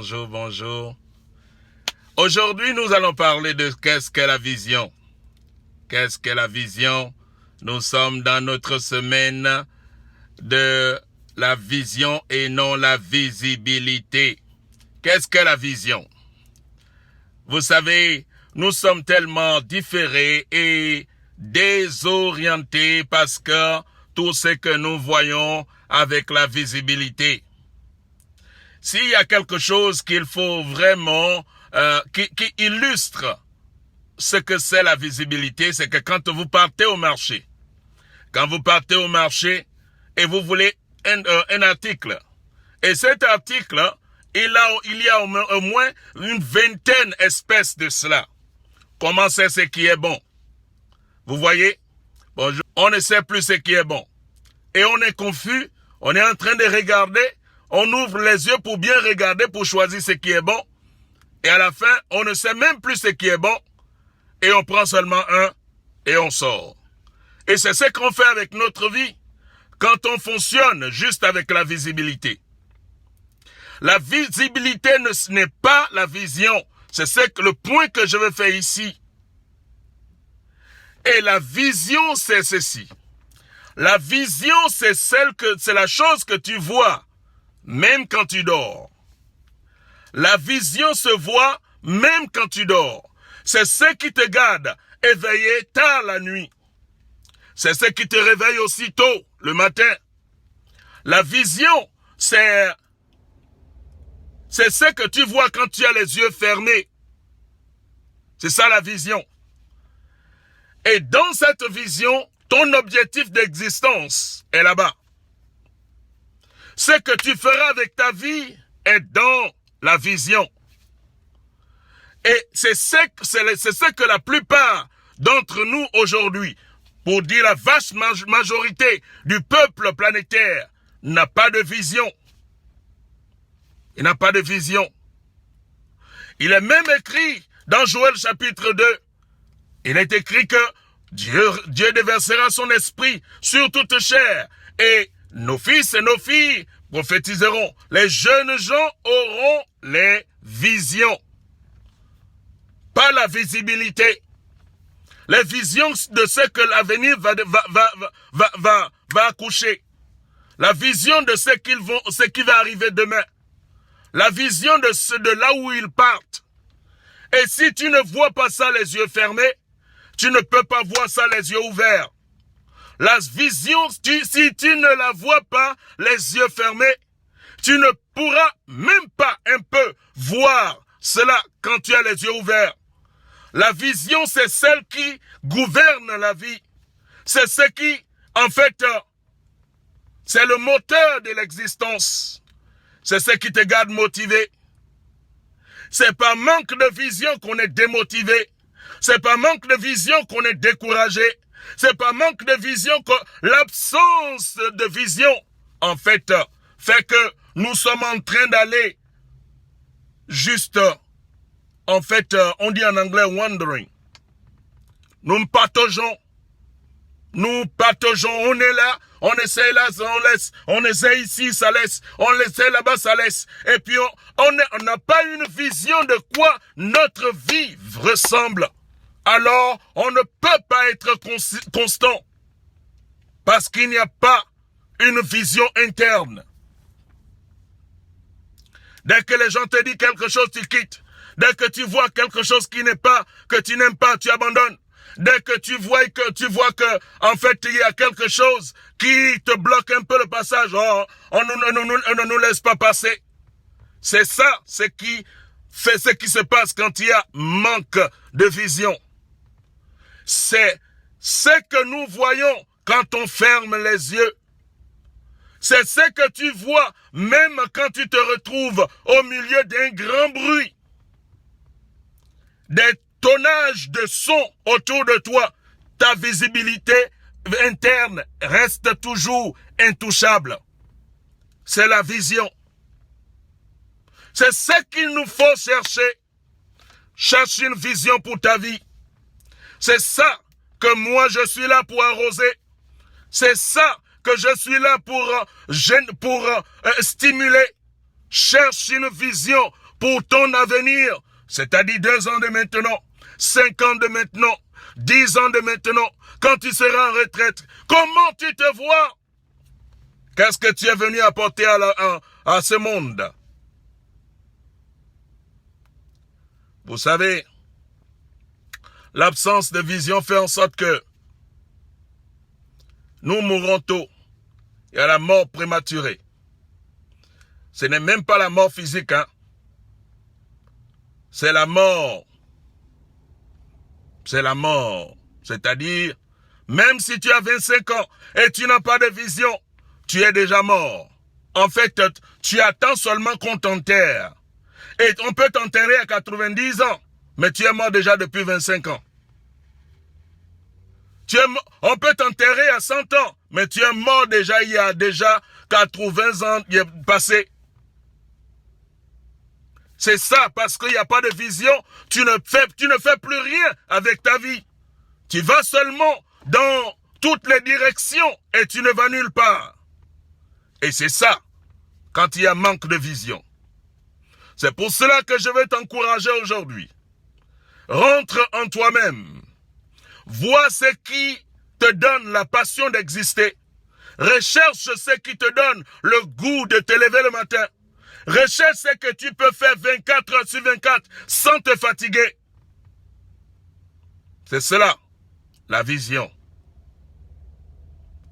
bonjour. Aujourd'hui, nous allons parler de qu'est-ce qu'est la vision. Qu'est-ce qu'est la vision? Nous sommes dans notre semaine de la vision et non la visibilité. Qu'est-ce qu'est la vision? Vous savez, nous sommes tellement différés et désorientés parce que tout ce que nous voyons avec la visibilité. S'il y a quelque chose qu'il faut vraiment, qui illustre ce que c'est la visibilité, c'est que quand vous partez au marché, et vous voulez un article, et cet article, il y a au moins une vingtaine d'espèces de cela. Comment c'est ce qui est bon? Vous voyez? Bonjour. On ne sait plus ce qui est bon. Et on est confus, on est en train de regarder, on ouvre les yeux pour bien regarder, pour choisir ce qui est bon. Et à la fin, on ne sait même plus ce qui est bon. Et on prend seulement un et on sort. Et c'est ce qu'on fait avec notre vie quand on fonctionne juste avec la visibilité. La visibilité n'est pas la vision. C'est le point que je veux faire ici. Et la vision, c'est ceci. La vision, c'est la chose que tu vois, même quand tu dors. La vision se voit même quand tu dors. C'est ce qui te garde éveillé tard la nuit. C'est ce qui te réveille aussi tôt le matin. La vision, c'est ce que tu vois quand tu as les yeux fermés. C'est ça la vision. Et dans cette vision, ton objectif d'existence est là-bas. Ce que tu feras avec ta vie est dans la vision. Et c'est ce que la plupart d'entre nous aujourd'hui, pour dire la vaste majorité du peuple planétaire, n'a pas de vision. Il n'a pas de vision. Il est même écrit dans Joël chapitre 2, il est écrit que Dieu déversera son esprit sur toute chair et nos fils et nos filles prophétiseront. Les jeunes gens auront les visions. Pas la visibilité. Les visions de ce que l'avenir va accoucher. La vision de ce qui va arriver demain. La vision de là où ils partent. Et si tu ne vois pas ça les yeux fermés, tu ne peux pas voir ça les yeux ouverts. La vision, si tu ne la vois pas les yeux fermés, tu ne pourras même pas un peu voir cela quand tu as les yeux ouverts. La vision, c'est celle qui gouverne la vie. C'est ce qui, en fait, c'est le moteur de l'existence. C'est ce qui te garde motivé. C'est par manque de vision qu'on est démotivé. C'est par manque de vision qu'on est découragé. C'est par manque de vision que l'absence de vision, en fait que nous sommes en train d'aller juste, en fait, on dit en anglais wandering. Nous pataugeons, on est là, on essaie là, on essaie ici, ça laisse, on essaie là-bas, ça laisse. Et puis on n'a pas une vision de quoi notre vie ressemble. Alors, on ne peut pas être constant parce qu'il n'y a pas une vision interne. Dès que les gens te disent quelque chose, tu quittes. Dès que tu vois quelque chose qui n'est pas, que tu n'aimes pas, tu abandonnes. Dès que tu vois que, en fait, il y a quelque chose qui te bloque un peu le passage, on ne nous laisse pas passer. C'est ça, ce qui se passe quand il y a manque de vision. C'est ce que nous voyons quand on ferme les yeux. C'est ce que tu vois même quand tu te retrouves au milieu d'un grand bruit. Des tonnages de sons autour de toi. Ta visibilité interne reste toujours intouchable. C'est la vision. C'est ce qu'il nous faut chercher. Cherche une vision pour ta vie. C'est ça que moi je suis là pour arroser. C'est ça que je suis là pour stimuler. Cherche une vision pour ton avenir, c'est-à-dire 2 ans de maintenant, 5 ans de maintenant, 10 ans de maintenant, quand tu seras en retraite. Comment tu te vois? Qu'est-ce que tu es venu apporter à ce monde? Vous savez, l'absence de vision fait en sorte que nous mourrons tôt. Il y a la mort prématurée. Ce n'est même pas la mort physique, hein. C'est la mort. C'est la mort. C'est-à-dire, même si tu as 25 ans et tu n'as pas de vision, tu es déjà mort. En fait, tu attends seulement qu'on t'enterre. Et on peut t'enterrer à 90 ans, mais tu es mort déjà depuis 25 ans. On peut t'enterrer à 100 ans, mais tu es mort déjà il y a déjà 80 ans passés. C'est ça, parce qu'il n'y a pas de vision, tu ne fais plus rien avec ta vie. Tu vas seulement dans toutes les directions et tu ne vas nulle part. Et c'est ça, quand il y a manque de vision. C'est pour cela que je vais t'encourager aujourd'hui. Rentre en toi-même. Vois ce qui te donne la passion d'exister. Recherche ce qui te donne le goût de te lever le matin. Recherche ce que tu peux faire 24 heures sur 24 sans te fatiguer. C'est cela, la vision.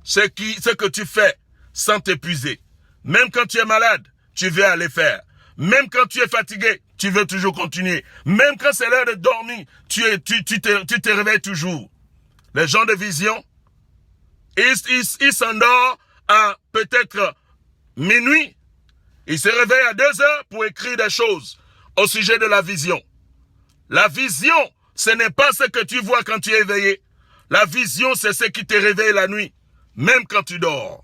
Ce que tu fais sans t'épuiser. Même quand tu es malade, tu veux aller faire. Même quand tu es fatigué, tu veux toujours continuer. Même quand c'est l'heure de dormir, tu te réveilles toujours. Les gens de vision, ils s'endorment à peut-être minuit. Ils se réveillent à 2 heures pour écrire des choses au sujet de la vision. La vision, ce n'est pas ce que tu vois quand tu es éveillé. La vision, c'est ce qui te réveille la nuit, même quand tu dors.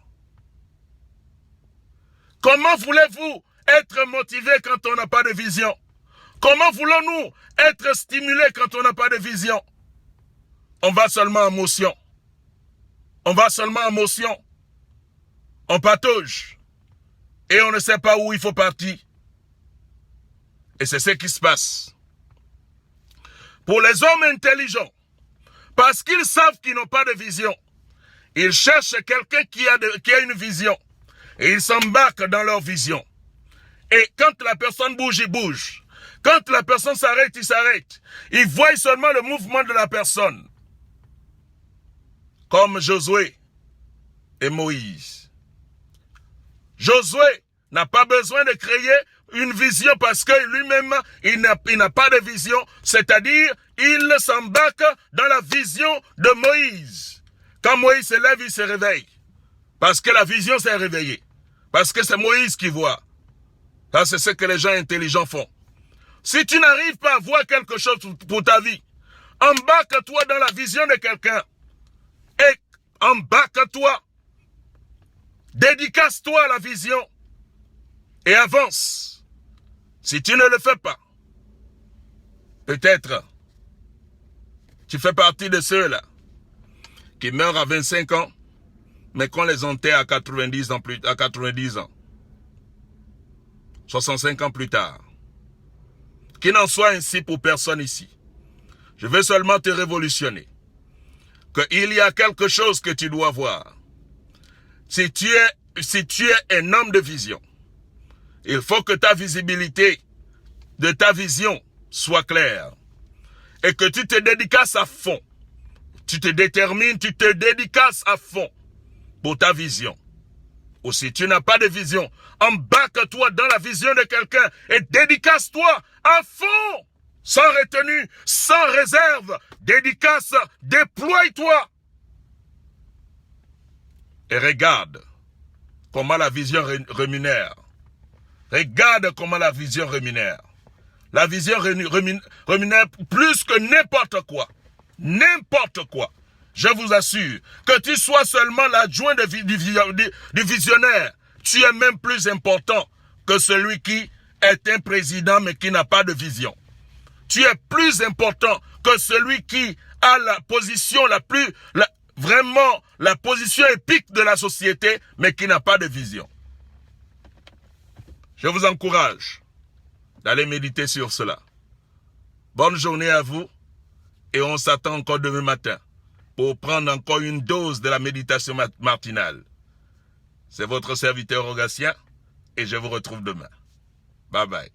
Comment voulez-vous être motivé quand on n'a pas de vision? Comment voulons-nous être stimulés quand on n'a pas de vision? On va seulement en motion. On va seulement en motion. On patauge. Et on ne sait pas où il faut partir. Et c'est ce qui se passe. Pour les hommes intelligents, parce qu'ils savent qu'ils n'ont pas de vision, ils cherchent quelqu'un qui a une vision. Et ils s'embarquent dans leur vision. Et quand la personne bouge, il bouge. Quand la personne s'arrête, il s'arrête. Ils voient seulement le mouvement de la personne. Comme Josué et Moïse. Josué n'a pas besoin de créer une vision parce que lui-même, il n'a pas de vision. C'est-à-dire, il s'embarque dans la vision de Moïse. Quand Moïse se lève, il se réveille. Parce que la vision s'est réveillée. Parce que c'est Moïse qui voit. Ça, c'est ce que les gens intelligents font. Si tu n'arrives pas à voir quelque chose pour ta vie, embarque-toi dans la vision de quelqu'un. Et embarque-toi. Dédicace-toi à la vision. Et avance. Si tu ne le fais pas, peut-être tu fais partie de ceux-là qui meurent à 25 ans, mais qu'on les enterre à 90 ans. 65 ans plus tard. Qu'il n'en soit ainsi pour personne ici. Je veux seulement te révolutionner. Qu'il y a quelque chose que tu dois voir. Si tu es un homme de vision, il faut que ta visibilité de ta vision soit claire. Et que tu te dédicaces à fond. Tu te détermines, tu te dédicaces à fond pour ta vision. Ou si tu n'as pas de vision, embarque-toi dans la vision de quelqu'un et dédicace-toi à fond, sans retenue, sans réserve. Dédicace, déploie-toi. Et regarde comment la vision rémunère. Regarde comment la vision rémunère. La vision rémunère plus que n'importe quoi. N'importe quoi. Je vous assure, que tu sois seulement l'adjoint du visionnaire, tu es même plus important que celui qui est un président mais qui n'a pas de vision. Tu es plus important que celui qui a la position vraiment la position épique de la société mais qui n'a pas de vision. Je vous encourage d'aller méditer sur cela. Bonne journée à vous et on s'attend encore demain matin pour prendre encore une dose de la méditation matinale. C'est votre serviteur Rogatien et je vous retrouve demain. Bye bye.